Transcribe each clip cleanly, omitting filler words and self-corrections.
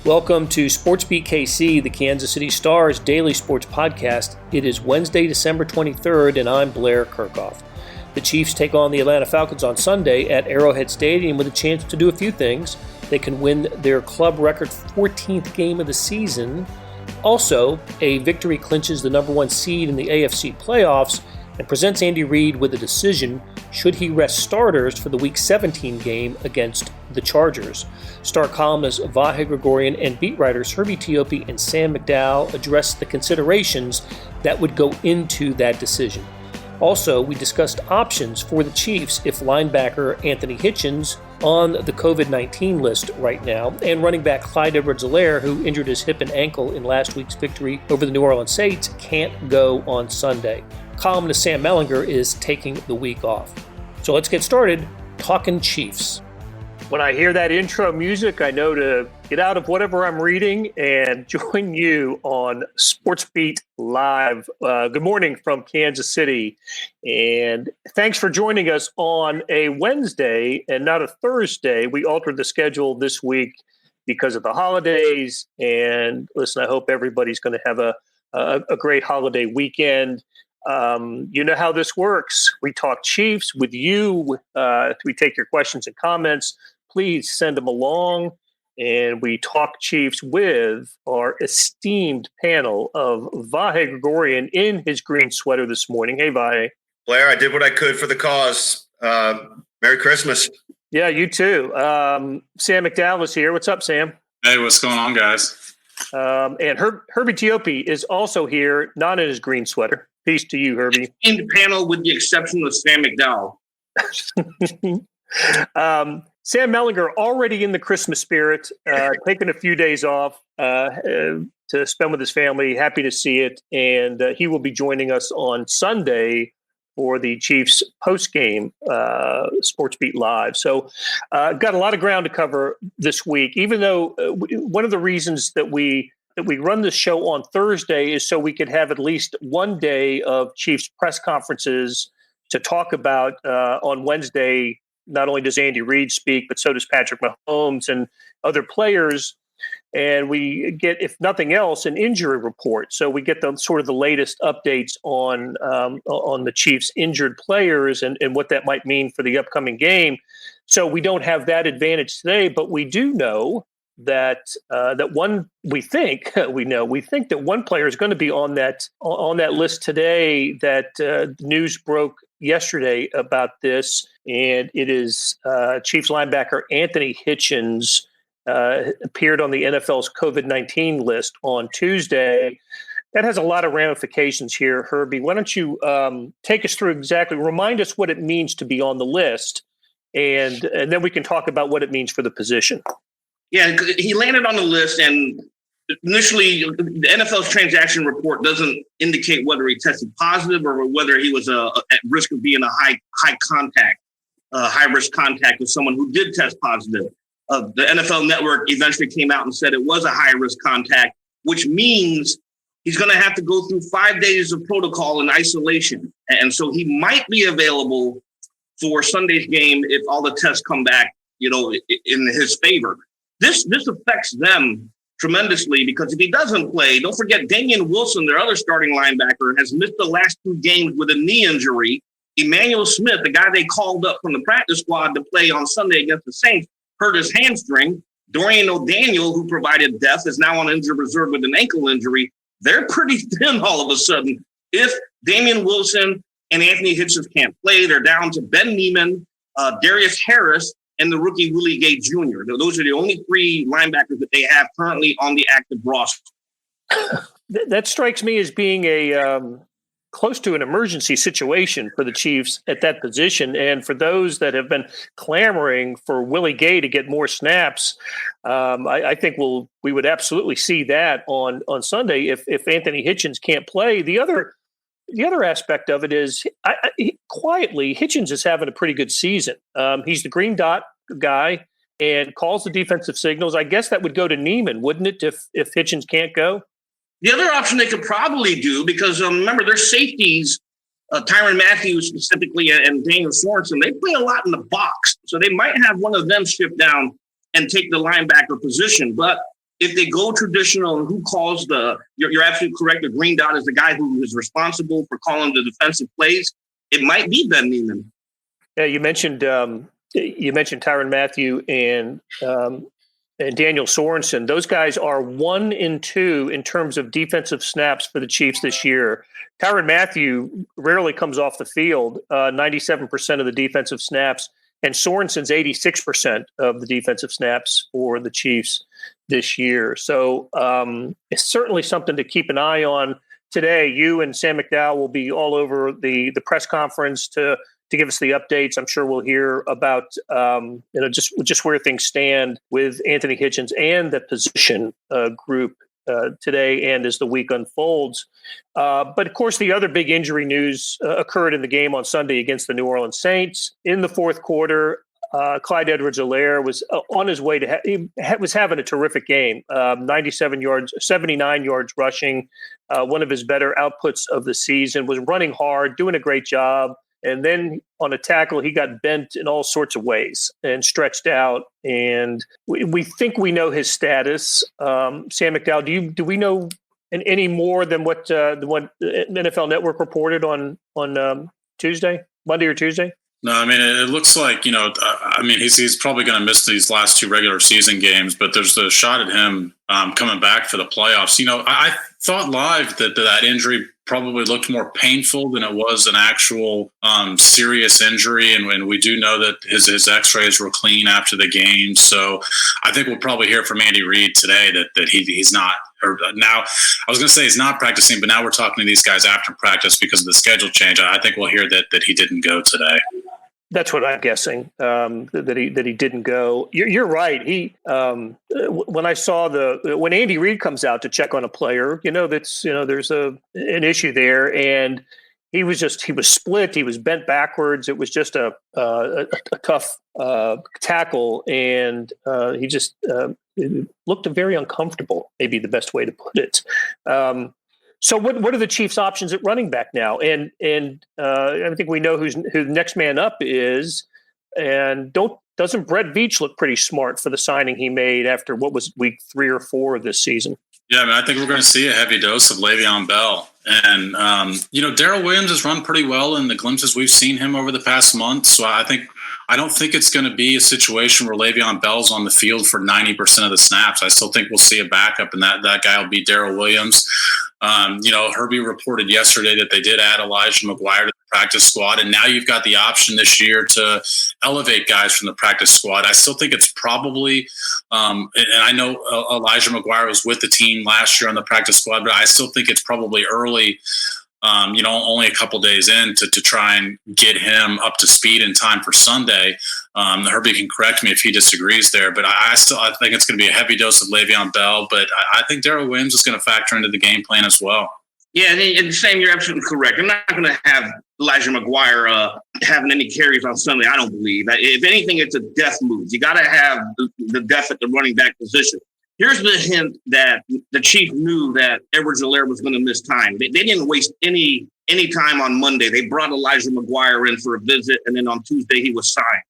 Welcome to SportsBeat KC, the Kansas City Star's daily sports podcast. It is Wednesday, December 23rd, and I'm Blair Kerkhoff. The Chiefs take on the Atlanta Falcons on Sunday at Arrowhead Stadium with a chance to do a few things. They can win their club record 14th game of the season. Also, a victory clinches the number one seed in the AFC playoffs and presents Andy Reid with a decision should he rest starters for the Week 17 game against the Chargers. Star columnists Vahe Gregorian and beat writers Herbie Teope and Sam McDowell addressed the considerations that would go into that decision. Also, we discussed options for the Chiefs if linebacker Anthony Hitchens, on the COVID-19 list right now, and running back Clyde Edwards-Helaire, who injured his hip and ankle in last week's victory over the New Orleans Saints, can't go on Sunday. Columnist Sam Mellinger is taking the week off. So let's get started talking Chiefs. When I hear that intro music, I know to get out of whatever I'm reading and join you on SportsBeat Live. Good morning from Kansas City. And thanks for joining us on a Wednesday and not a Thursday. We altered the schedule this week because of the holidays. And listen, I hope everybody's going to have a great holiday weekend. You know how this works. We talk Chiefs with you. We take your questions and comments. Please send them along. And we talk Chiefs with our esteemed panel of Vahe Gregorian in his green sweater this morning. Hey, Vahe. Blair, I did what I could for the cause. Merry Christmas. Yeah, you too. Sam McDowell is here. What's up, Sam? Hey, what's going on, guys? And Herbie Teope is also here, not in his green sweater. Peace to you, Herbie. In the panel, with the exception of Sam McDowell. Sam Mellinger already in the Christmas spirit, taking a few days off to spend with his family. Happy to see it. And he will be joining us on Sunday for the Chiefs post-game SportsBeat Live. So got a lot of ground to cover this week, even though one of the reasons that we run this show on Thursday is so we could have at least one day of Chiefs press conferences to talk about on Wednesday. Not only does Andy Reid speak, but so does Patrick Mahomes and other players. And we get, if nothing else, an injury report. So we get the sort of the latest updates on the Chiefs' injured players and what that might mean for the upcoming game. So we don't have that advantage today, but we do know that we think that one player is going to be on that list today. That news broke yesterday about this, and it is Chiefs linebacker Anthony Hitchens appeared on the NFL's COVID-19 list on Tuesday. That has a lot of ramifications here, Herbie. Why don't you take us through exactly, remind us what it means to be on the list, and then we can talk about what it means for the position. Yeah, he landed on the list, and initially the NFL's transaction report doesn't indicate whether he tested positive or whether he was at risk of being a high risk contact of someone who did test positive. The NFL Network eventually came out and said it was a high risk contact, which means he's going to have to go through 5 days of protocol and isolation. And so he might be available for Sunday's game if all the tests come back, in his favor. This affects them tremendously because if he doesn't play, don't forget Damian Wilson, their other starting linebacker, has missed the last 2 games with a knee injury. Emmanuel Smith, the guy they called up from the practice squad to play on Sunday against the Saints, hurt his hamstring. Dorian O'Daniel, who provided depth, is now on injured reserve with an ankle injury. They're pretty thin all of a sudden. If Damian Wilson and Anthony Hitchens can't play, they're down to Ben Neiman, Darius Harris, and the rookie Willie Gay Jr. Those are the only 3 linebackers that they have currently on the active roster. That strikes me as being a close to an emergency situation for the Chiefs at that position. And for those that have been clamoring for Willie Gay to get more snaps, I think we would absolutely see that on Sunday if Anthony Hitchens can't play. The other aspect of it is quietly, Hitchens is having a pretty good season. He's the green dot guy and calls the defensive signals. I guess that would go to Neiman, wouldn't it, if Hitchens can't go? The other option they could probably do, because remember, their safeties, Tyrann Mathieu specifically and Daniel Sorensen, they play a lot in the box. So they might have one of them shift down and take the linebacker position. But if they go traditional and who calls you're absolutely correct. The green dot is the guy who is responsible for calling the defensive plays. It might be Ben Niemann. Yeah, you mentioned Tyrann Mathieu and Daniel Sorensen. Those guys are 1 and 2 in terms of defensive snaps for the Chiefs this year. Tyrann Mathieu rarely comes off the field, 97% of the defensive snaps, and Sorensen's 86% of the defensive snaps for the Chiefs this year. So it's certainly something to keep an eye on. Today, you and Sam McDowell will be all over the press conference to give us the updates. I'm sure we'll hear about just where things stand with Anthony Hitchens and the position group today and as the week unfolds. But of course, the other big injury news occurred in the game on Sunday against the New Orleans Saints. In the fourth quarter, Clyde Edwards-Helaire was on his way to he was having a terrific game. 97 yards, 79 yards rushing, one of his better outputs of the season. Was running hard, doing a great job. And then on a tackle, he got bent in all sorts of ways and stretched out. And we think we know his status. Sam McDowell, do we know any more than what the NFL Network reported on Tuesday, Monday or Tuesday? No, I mean, it looks like, he's probably going to miss these last 2 regular season games, but there's the shot at him coming back for the playoffs. I thought live that injury probably looked more painful than it was an actual serious injury. And we do know that his x-rays were clean after the game. So I think we'll probably hear from Andy Reid today that he's not. Or now, I was going to say he's not practicing, but now we're talking to these guys after practice because of the schedule change. I think we'll hear that he didn't go today. That's what I'm guessing, that he didn't go. You're right. When I saw when Andy Reid comes out to check on a player, there's an issue there, and he was split. He was bent backwards. It was just a tough tackle, and he just looked very uncomfortable. Maybe the best way to put it. So what are the Chiefs' options at running back now? And I think we know who the next man up is. And doesn't Brett Veach look pretty smart for the signing he made after what was week 3 or 4 of this season? Yeah, I think we're going to see a heavy dose of Le'Veon Bell. And, Darrell Williams has run pretty well in the glimpses we've seen him over the past month. So I don't think it's going to be a situation where Le'Veon Bell's on the field for 90% of the snaps. I still think we'll see a backup, and that guy will be Darrell Williams. Herbie reported yesterday that they did add Elijah McGuire to the practice squad, and now you've got the option this year to elevate guys from the practice squad. I still think it's probably, and I know Elijah McGuire was with the team last year on the practice squad, but I still think it's probably early, only a couple days in to try and get him up to speed in time for Sunday. Herbie can correct me if he disagrees there, but I think it's going to be a heavy dose of Le'Veon Bell, but I think Darrell Williams is going to factor into the game plan as well. Yeah, and Sam, you're absolutely correct. I'm not going to have Elijah McGuire having any carries on Sunday, I don't believe. If anything, it's a death move. You got to have the depth at the running back position. Here's the hint that the Chief knew that Edwards-Helaire was going to miss time. They didn't waste any time on Monday. They brought Elijah McGuire in for a visit, and then on Tuesday he was signed.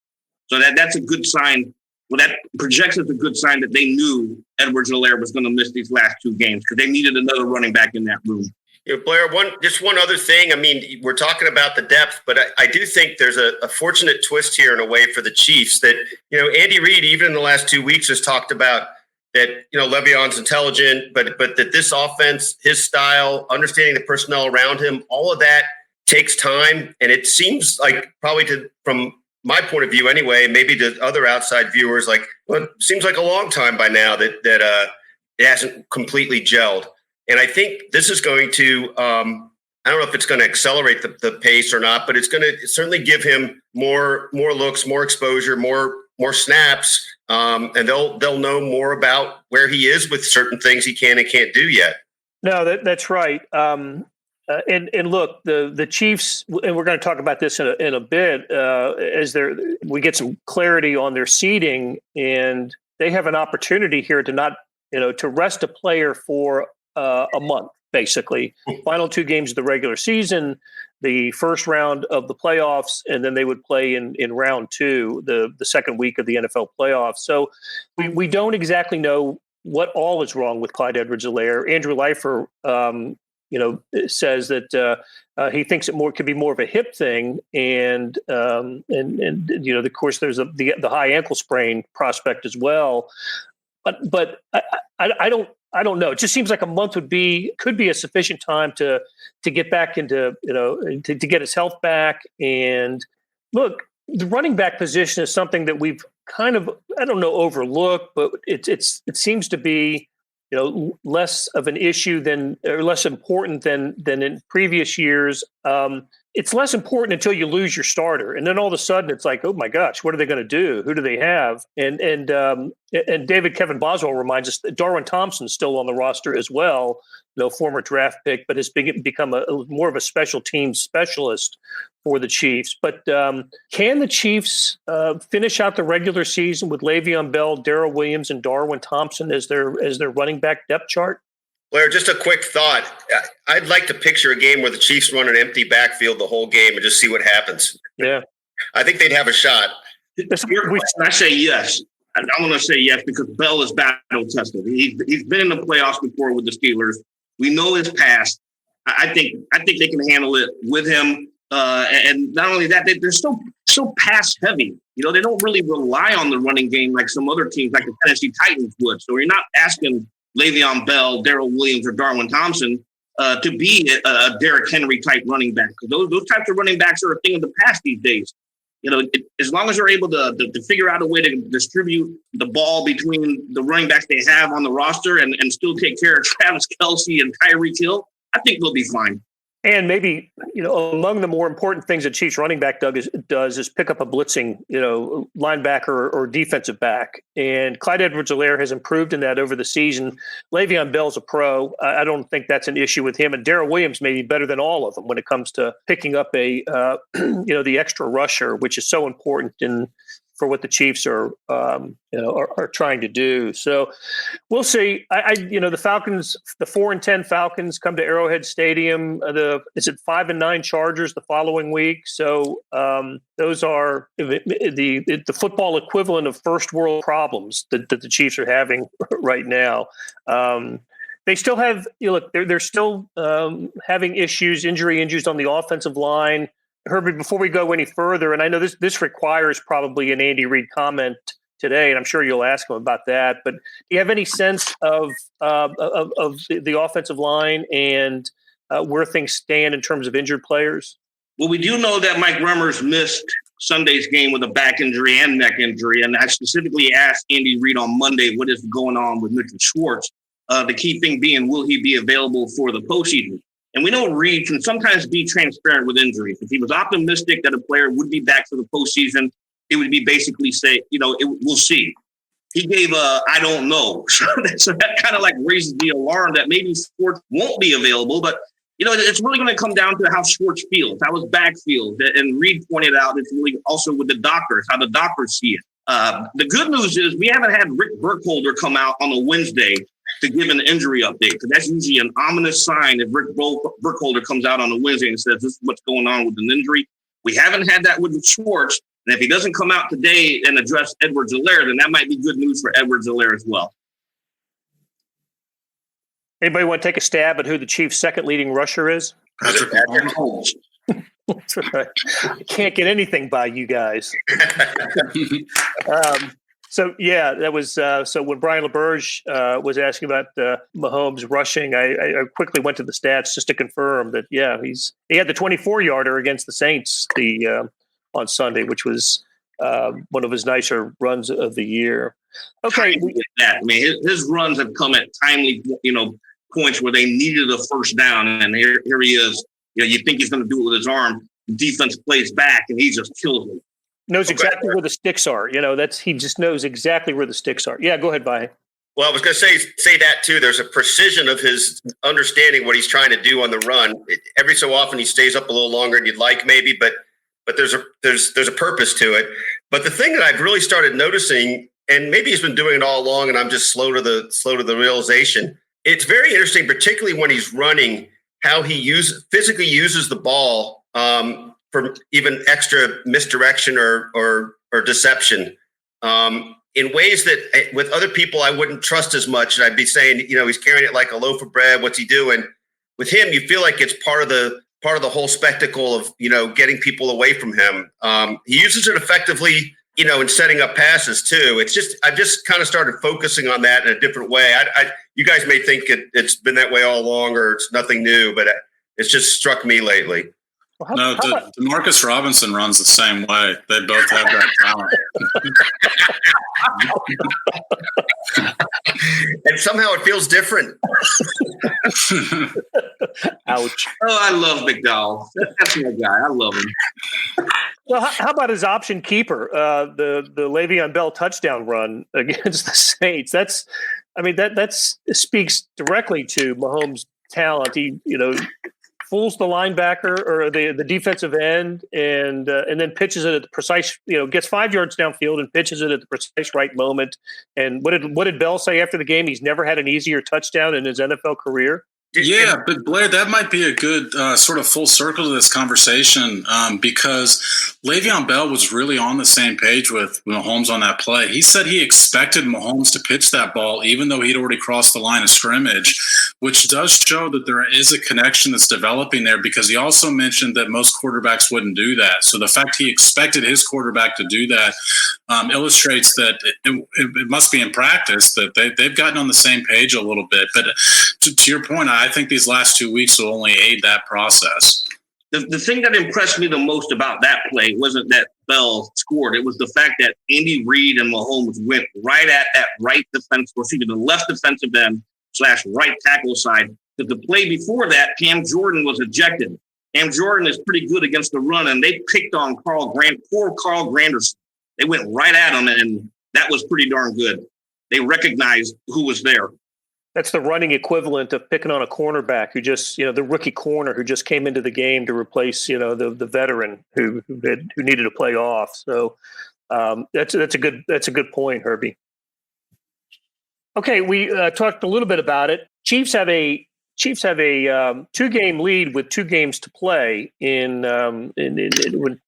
So that's a good sign. Well, that projects as a good sign that they knew Edwards-Helaire was going to miss these last 2 games because they needed another running back in that room. Blair, one other thing. I mean, we're talking about the depth, but I do think there's a fortunate twist here in a way for the Chiefs that, Andy Reid, even in the last 2 weeks, has talked about that, Le'Veon's intelligent, but that this offense, his style, understanding the personnel around him, all of that takes time. And it seems like probably from my point of view anyway, maybe to other outside viewers, it seems like a long time by now that it hasn't completely gelled. And I think this is going to, I don't know if it's going to accelerate the pace or not, but it's going to certainly give him more looks, more exposure, more snaps. And they'll know more about where he is with certain things he can and can't do yet. No, that's right. And look, the Chiefs, and we're going to talk about this in a bit, as we get some clarity on their seeding, and they have an opportunity here to not, to rest a player for a month, basically. Final 2 games of the regular season, the first round of the playoffs, and then they would play in round 2, the second week of the NFL playoffs. So we don't exactly know what all is wrong with Clyde Edwards-Helaire. Andrew Leifer, says that he thinks it could be more of a hip thing, and of course there's the high ankle sprain prospect as well. But I don't know. It just seems like a month could be a sufficient time to get back into to get his health back. And look, the running back position is something that we've kind of overlooked, but it seems to be less of an issue or less important than in previous years. It's less important until you lose your starter, and then all of a sudden it's like, oh my gosh, what are they going to do? Who do they have? And David Kevin Boswell reminds us that Darwin Thompson's still on the roster as well, former draft pick, but has become more of a special teams specialist for the Chiefs. But can the Chiefs finish out the regular season with Le'Veon Bell, Darrell Williams, and Darwin Thompson as their running back depth chart? Blair, just a quick thought. I'd like to picture a game where the Chiefs run an empty backfield the whole game and just see what happens. Yeah. I think they'd have a shot. I say yes. I'm going to say yes because Bell is battle tested. He's been in the playoffs before with the Steelers. We know his past. I think they can handle it with him. And not only that, they're so pass heavy. They don't really rely on the running game like some other teams, like the Tennessee Titans would. So you're not asking Le'Veon Bell, Darrell Williams, or Darwin Thompson to be a Derrick Henry type running back. Those types of running backs are a thing of the past these days. As long as they're able to figure out a way to distribute the ball between the running backs they have on the roster and still take care of Travis Kelce and Tyreek Hill, I think they'll be fine. And maybe, among the more important things that Chiefs running back does is pick up a blitzing, linebacker or defensive back. And Clyde Edwards-Helaire has improved in that over the season. Le'Veon Bell's a pro. I don't think that's an issue with him. And Darrell Williams may be better than all of them when it comes to picking up the extra rusher, which is so important for what the Chiefs are trying to do. So we'll see. The Falcons, the 4-10 Falcons come to Arrowhead Stadium. Is it 5-9 Chargers the following week? So those are the football equivalent of first world problems that the Chiefs are having right now. They still have, they're still having injuries on the offensive line. Herbie, before we go any further, and I know this requires probably an Andy Reid comment today, and I'm sure you'll ask him about that, but do you have any sense of the offensive line and where things stand in terms of injured players? Well, we do know that Mike Remmers missed Sunday's game with a back injury and neck injury, and I specifically asked Andy Reid on Monday what is going on with Mitchell Schwartz. The key thing being, will he be available for the postseason? And we know Reid can sometimes be transparent with injuries. If he was optimistic that a player would be back for the postseason, it would be basically say, we'll see. He gave I don't know. So that kind of like raises the alarm that maybe Schwartz won't be available. But, it's really going to come down to how Schwartz feels, how his back feels. And Reid pointed out it's really also with the doctors, how the doctors see it. The good news is we haven't had Rick Burkholder come out on a Wednesday to give an injury update, because that's usually an ominous sign if Rick Burkholder comes out on a Wednesday and says, this is what's going on with an injury. We haven't had that with Schwartz. And if he doesn't come out today and address Edwards-Helaire, then that might be good news for Edwards-Helaire as well. Anybody want to take a stab at who the Chiefs' second leading rusher is? Patrick Mahomes. That's right. I can't get anything by you guys. So, yeah, that was so when Brian LaBerge was asking about Mahomes rushing, I quickly went to the stats just to confirm that, yeah, he had the 24-yarder against the Saints on Sunday, which was one of his nicer runs of the year. Okay. I mean, his runs have come at timely, points where they needed a first down, and here he is. You think he's going to do it with his arm. Defense plays back, and he just kills him. Knows exactly where the sticks are. He just knows exactly where the sticks are. Yeah, go ahead, Vahe. Well, I was going to say that too. There's a precision of his understanding what he's trying to do on the run. Every so often he stays up a little longer than you'd like, maybe, but there's a purpose to it. But the thing that I've really started noticing, and maybe he's been doing it all along, and I'm just slow to the realization. It's very interesting, particularly when he's running, how he physically uses the ball for even extra misdirection or deception. in ways that with other people I wouldn't trust as much. And I'd be saying, he's carrying it like a loaf of bread. What's he doing? With him, you feel like it's part of the whole spectacle of, getting people away from him. He uses it effectively, in setting up passes too. I've just kind of started focusing on that in a different way. You guys may think it's been that way all along or it's nothing new, but it's just struck me lately. Well, Demarcus Robinson runs the same way. They both have that talent. And somehow it feels different. Ouch. Oh, I love McDowell. That's my guy. I love him. Well, how about his option keeper, the Le'Veon Bell touchdown run against the Saints? That speaks directly to Mahomes' talent. He, fools the linebacker or the defensive end and then pitches it at the precise, gets 5 yards downfield and pitches it at the precise right moment. And what did Bell say after the game? He's never had an easier touchdown in his NFL career. Yeah, but Blair, that might be a good sort of full circle to this conversation because Le'Veon Bell was really on the same page with Mahomes on that play. He said he expected Mahomes to pitch that ball even though he'd already crossed the line of scrimmage, which does show that there is a connection that's developing there because he also mentioned that most quarterbacks wouldn't do that. So the fact he expected his quarterback to do that illustrates that it must be in practice that they've gotten on the same page a little bit. But to your point, I think these last 2 weeks will only aid that process. The thing that impressed me the most about that play wasn't that Bell scored. It was the fact that Andy Reid and Mahomes went right at that right defense, or excuse me, the left defensive end / right tackle side. But the play before that, Cam Jordan was ejected. Cam Jordan is pretty good against the run, and they picked on poor Carl Granderson. They went right at him, and that was pretty darn good. They recognized who was there. That's the running equivalent of picking on a cornerback who just, the rookie corner who just came into the game to replace, the veteran who needed to play off. So that's a good point, Herbie. Okay, we talked a little bit about it. Chiefs have a 2-game lead with 2 games to play in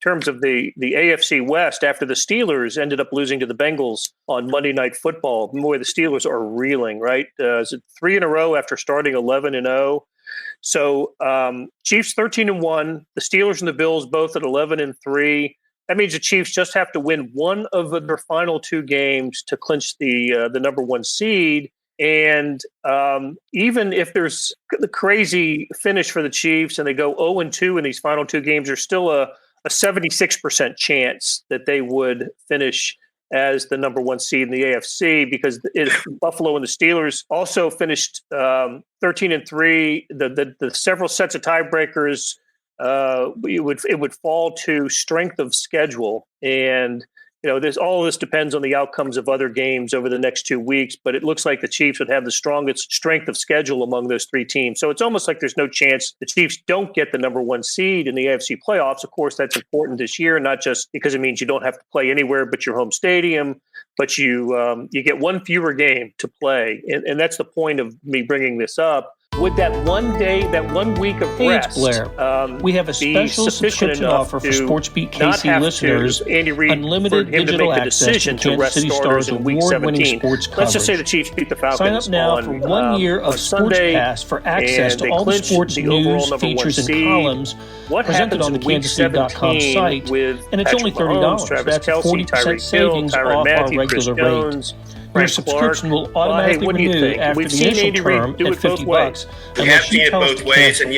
terms of the AFC West after the Steelers ended up losing to the Bengals on Monday Night Football. Boy, the Steelers are reeling, right? Is it 3 in a row after starting 11-0? So Chiefs 13-1, the Steelers and the Bills both at 11-3. That means the Chiefs just have to win one of their final 2 games to clinch the number 1 seed. And even if there's the crazy finish for the Chiefs and they go 0-2 in these final 2 games, there's still a 76% chance that they would finish as the number 1 seed in the AFC because Buffalo and the Steelers also finished 13-3. The several sets of tiebreakers, it would fall to strength of schedule. And all of this depends on the outcomes of other games over the next 2 weeks, but it looks like the Chiefs would have the strongest strength of schedule among those 3 teams. So it's almost like there's no chance the Chiefs don't get the number 1 seed in the AFC playoffs. Of course, that's important this year, not just because it means you don't have to play anywhere but your home stadium, but you get 1 fewer game to play. And that's the point of me bringing this up. Would that 1 day, that 1 week of rest, Blair. We have a special subscription offer for SportsBeat KC listeners. Andy Reid unlimited digital access to Kansas City Stars award-winning sports coverage. Let's just say the Chiefs beat the Falcons. Sign up now for 1 year of Sports Pass for access to all the sports news, features, and columns presented on the KansasCity.com site. And it's only $30. That's 40% savings off our regular rate. Your subscription will automatically renew after the initial term at $50. We have seen it both ways, and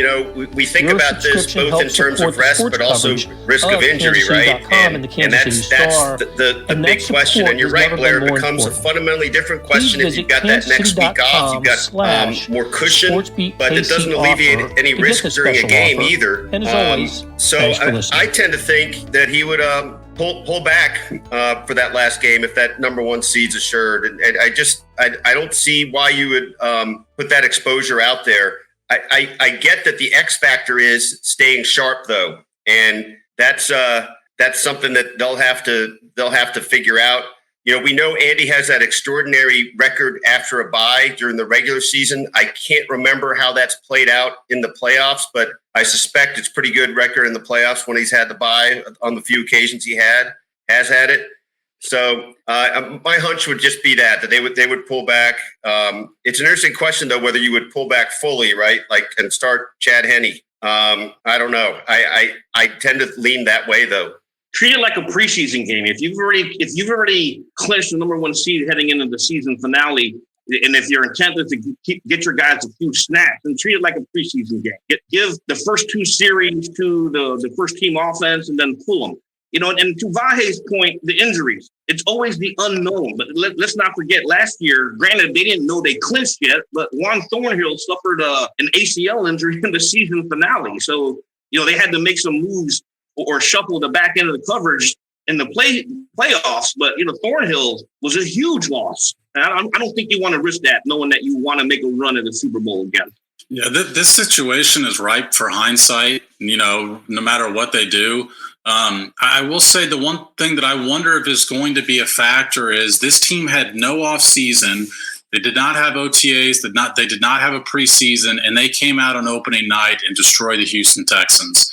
we think about this both in terms of rest, but also risk of injury, right? And that's the big question. And you're right, Blair. It becomes a fundamentally different question if you've got that next week off. You've got more cushion, but it doesn't alleviate any risk during a game either. So I tend to think that he would pull back for that last game if that number 1 seed's assured. And I don't see why you would put that exposure out there. I get that the X factor is staying sharp though, and that's something that they'll have to figure out. We know Andy has that extraordinary record after a bye during the regular season. I can't remember how that's played out in the playoffs, but I suspect it's pretty good record in the playoffs when he's had the bye on the few occasions he has had it. So my hunch would just be that they would pull back. It's an interesting question though, whether you would pull back fully, right? Like, and start Chad Henne. I don't know. I tend to lean that way though. Treat it like a preseason game. If you've already clinched the number 1 seed heading into the season finale, and if your intent is to get your guys a few snaps, then treat it like a preseason game. Give the first 2 series to the first team offense, and then pull them. And to Vahe's point, the injuries, it's always the unknown. But let's not forget, last year, granted, they didn't know they clinched yet, but Juan Thornhill suffered an ACL injury in the season finale. So, they had to make some moves or shuffle the back end of the coverage in the playoffs. But, Thornhill was a huge loss. And I don't think you want to risk that, knowing that you want to make a run at the Super Bowl again. Yeah, this situation is ripe for hindsight, no matter what they do. I will say the one thing that I wonder if is going to be a factor is this team had no off season. They did not have OTAs. They did not have a preseason, and they came out on opening night and destroyed the Houston Texans.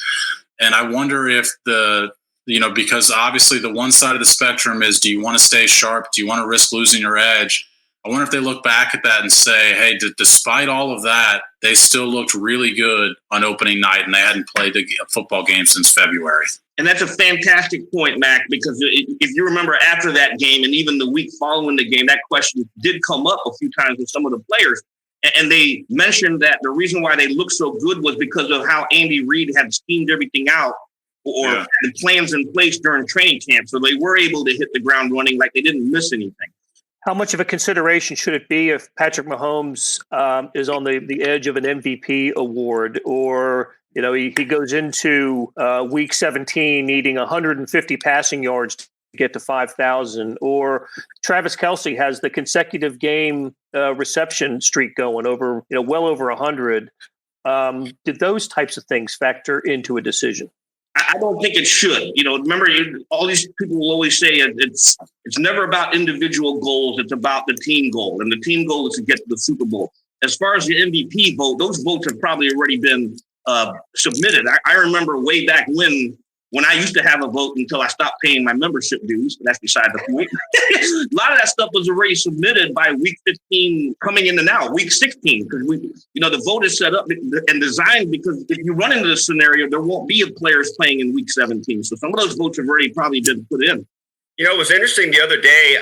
And I wonder if because obviously the one side of the spectrum is, do you want to stay sharp? Do you want to risk losing your edge? I wonder if they look back at that and say, hey, despite all of that, they still looked really good on opening night, and they hadn't played a football game since February. And that's a fantastic point, Mac, because if you remember after that game and even the week following the game, that question did come up a few times with some of the players. And they mentioned that the reason why they looked so good was because of how Andy Reid had schemed everything out or had plans in place during training camp. So they were able to hit the ground running like they didn't miss anything. How much of a consideration should it be if Patrick Mahomes is on the edge of an MVP award, or he goes into week 17 needing 150 passing yards to get to 5,000, or Travis Kelce has the consecutive game reception streak going over well over 100? Did those types of things factor into a decision? I don't think it should. Remember, all these people will always say it's never about individual goals. It's about the team goal. And the team goal is to get to the Super Bowl. As far as the MVP vote, those votes have probably already been submitted. I remember way back when I used to have a vote until I stopped paying my membership dues. But that's beside the point. A lot of that stuff was already submitted by week 15 coming into now, week 16, because the vote is set up and designed because if you run into this scenario, there won't be players playing in week 17. So some of those votes have already probably been put in. It was interesting the other day.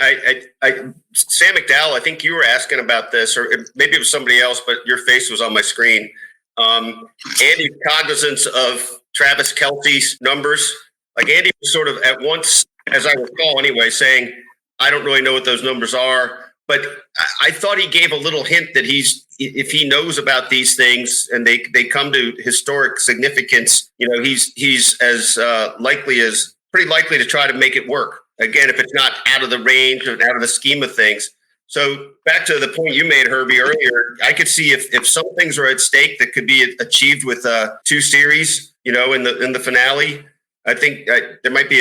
Sam McDowell, I think you were asking about this, or maybe it was somebody else, but your face was on my screen. Andy's cognizance of Travis Kelce's numbers. Like, Andy was sort of at once, as I recall anyway, saying, I don't really know what those numbers are. But I thought he gave a little hint that if he knows about these things and they come to historic significance, he's as pretty likely to try to make it work. Again, if it's not out of the range or out of the scheme of things. So back to the point you made, Herbie, earlier, I could see if some things are at stake that could be achieved with 2 series, in the finale. I think there might be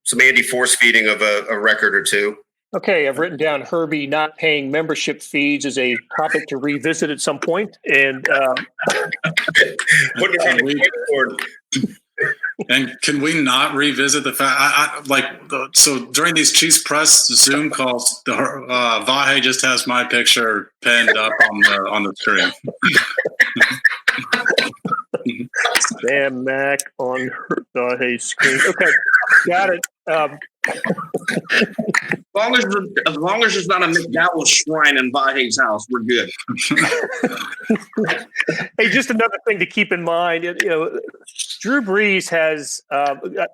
some Andy force feeding of a record or 2. Okay, I've written down Herbie not paying membership fees as a topic to revisit at some point. And and can we not revisit the fact? So during these Chiefs press Zoom calls, Vahe just has my picture pinned up on the screen. Sam Mac on Vahe's screen. Okay, got it. As long as it's not a McDowell shrine in Vahe's house, we're good. Hey, just another thing to keep in mind. Drew Brees has.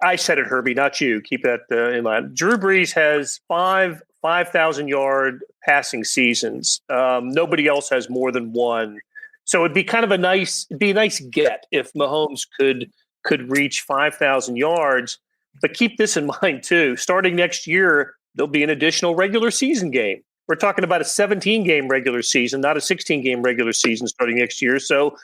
I said it, Herbie, not you. Keep that in mind. Drew Brees has 5,000-yard passing seasons. Nobody else has more than 1. So it'd be kind of a nice get if Mahomes could reach 5,000 yards. But keep this in mind too. Starting next year, there'll be an additional regular season game. We're talking about a 17-game regular season, not a 16-game regular season starting next year. So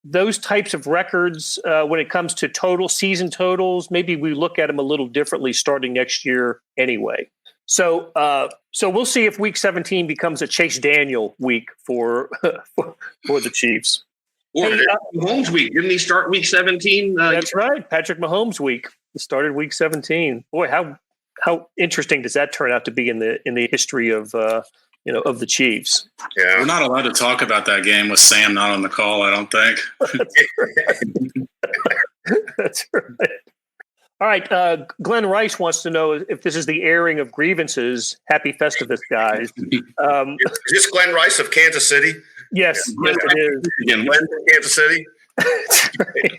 those types of records when it comes to total season totals, maybe we look at them a little differently starting next year anyway. So we'll see if Week 17 becomes a Chase Daniel week for the Chiefs. Or Mahomes week. Didn't he start Week 17? That's right, Patrick Mahomes week. Started week 17. Boy, how interesting does that turn out to be in the history of of the Chiefs? Yeah, we're not allowed to talk about that game with Sam not on the call, I don't think. That's right. All right. Glenn Rice wants to know if this is the airing of grievances. Happy Festivus, guys. Is this Glenn Rice of Kansas City? Yes, it is. Again, Glenn from Kansas City. That's right.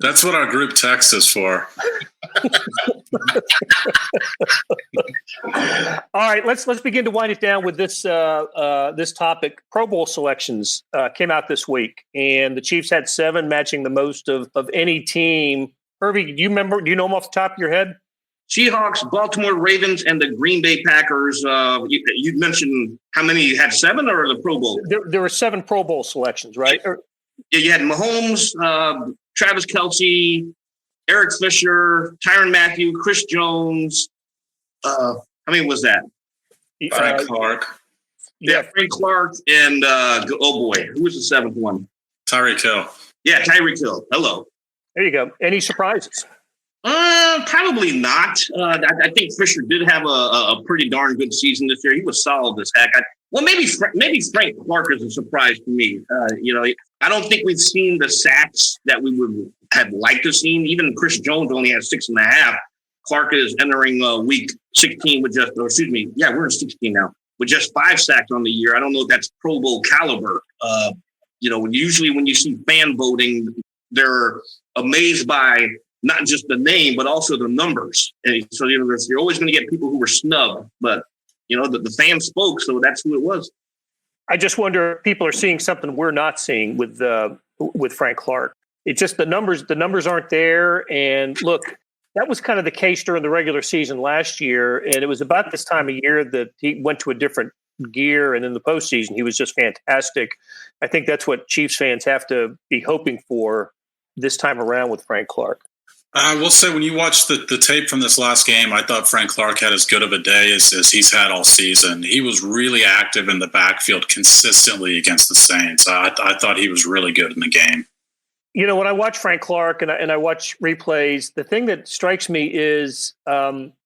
That's what our group text is for. All right, let's begin to wind it down with this this topic. Pro Bowl selections came out this week, and the Chiefs had 7, matching the most of any team. Herbie, do you know them off the top of your head? Seahawks, Baltimore Ravens, and the Green Bay Packers. You mentioned how many had 7 or the Pro Bowl? There were 7 Pro Bowl selections, right? Yeah, you had Mahomes, Travis Kelce, Eric Fisher, Tyrann Mathieu, Chris Jones. How many was that? Frank Clark. Yeah, Frank Clark, and who was the 7th one? Tyreek Hill. Yeah, Tyreek Hill. Hello. There you go. Any surprises? Probably not. I think Fisher did have a pretty darn good season this year. He was solid as heck. Maybe Frank Clark is a surprise to me. I don't think we've seen the sacks that we would have liked to see. Even Chris Jones only has 6.5. Clark is entering week 16 with we're in 16 now with just 5 sacks on the year. I don't know if that's Pro Bowl caliber. Usually when you see fan voting, they're amazed by not just the name, but also the numbers. And so, you're always going to get people who were snubbed, but the fans spoke, so that's who it was. I just wonder if people are seeing something we're not seeing with Frank Clark. It's just the numbers aren't there. And look, that was kind of the case during the regular season last year. And it was about this time of year that he went to a different gear. And in the postseason, he was just fantastic. I think that's what Chiefs fans have to be hoping for this time around with Frank Clark. I will say, when you watch the tape from this last game, I thought Frank Clark had as good of a day as he's had all season. He was really active in the backfield consistently against the Saints. I thought he was really good in the game. When I watch Frank Clark and I watch replays, the thing that strikes me is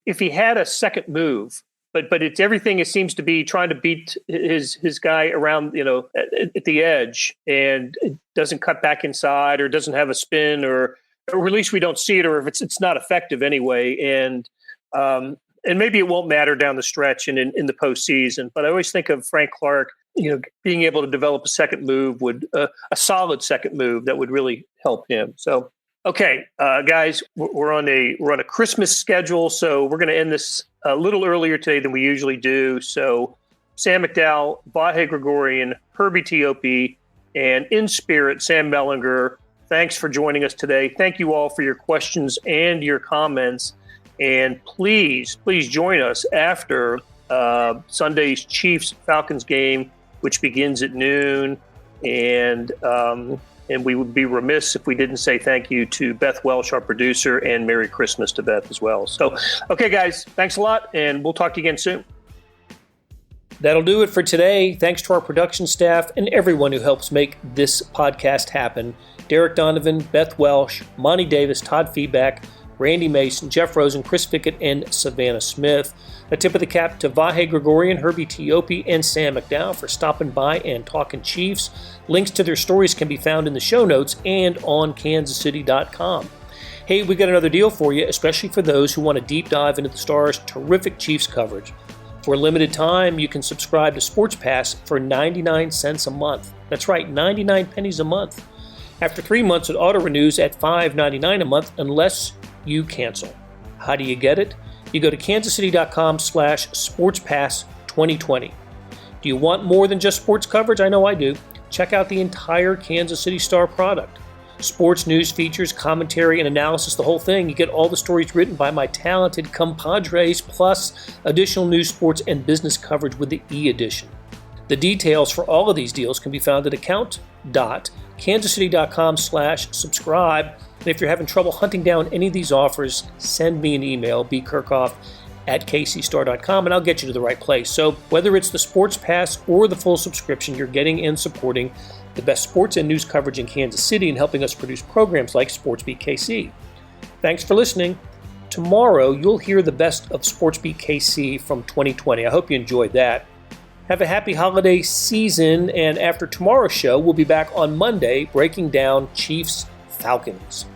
if he had a second move, but it's everything. It seems to be trying to beat his guy around, at the edge, and it doesn't cut back inside, or doesn't have a spin, or at least we don't see it, or if it's not effective anyway. And maybe it won't matter down the stretch and in the postseason. But I always think of Frank Clark, being able to develop a second move a solid second move that would really help him. So, okay, guys, we're on a Christmas schedule, so we're going to end this a little earlier today than we usually do. So, Sam McDowell, Vahe Gregorian, Herbie Teope, and in spirit, Sam Mellinger. Thanks for joining us today. Thank you all for your questions and your comments. And please join us after Sunday's Chiefs-Falcons game, which begins at noon. And we would be remiss if we didn't say thank you to Beth Welsh, our producer, and Merry Christmas to Beth as well. So, okay, guys, thanks a lot, and we'll talk to you again soon. That'll do it for today. Thanks to our production staff and everyone who helps make this podcast happen. Derek Donovan, Beth Welsh, Monty Davis, Todd Feedback, Randy Mason, Jeff Rosen, Chris Fickett, and Savannah Smith. A tip of the cap to Vahe Gregorian, Herbie Teope, and Sam McDowell for stopping by and talking Chiefs. Links to their stories can be found in the show notes and on kansascity.com. Hey, we got another deal for you, especially for those who want to deep dive into the Stars' terrific Chiefs coverage. For a limited time, you can subscribe to Sports Pass for 99 cents a month. That's right, 99 pennies a month. After 3 months, it auto-renews at $5.99 a month unless you cancel. How do you get it? You go to kansascity.com/sportspass2020. Do you want more than just sports coverage? I know I do. Check out the entire Kansas City Star product. Sports news, features, commentary, and analysis, the whole thing. You get all the stories written by my talented compadres, plus additional news, sports, and business coverage with the e-edition. The details for all of these deals can be found at account.kansascity.com/subscribe. And if you're having trouble hunting down any of these offers, send me an email, bkerkhoff@kcstar.com, and I'll get you to the right place. So whether it's the Sports Pass or the full subscription, you're getting and supporting the best sports and news coverage in Kansas City and helping us produce programs like SportsBeat KC. Thanks for listening. tomorrow, you'll hear the best of SportsBeat KC from 2020. I hope you enjoyed that. Have a happy holiday season, and after tomorrow's show, we'll be back on Monday breaking down Chiefs-Falcons.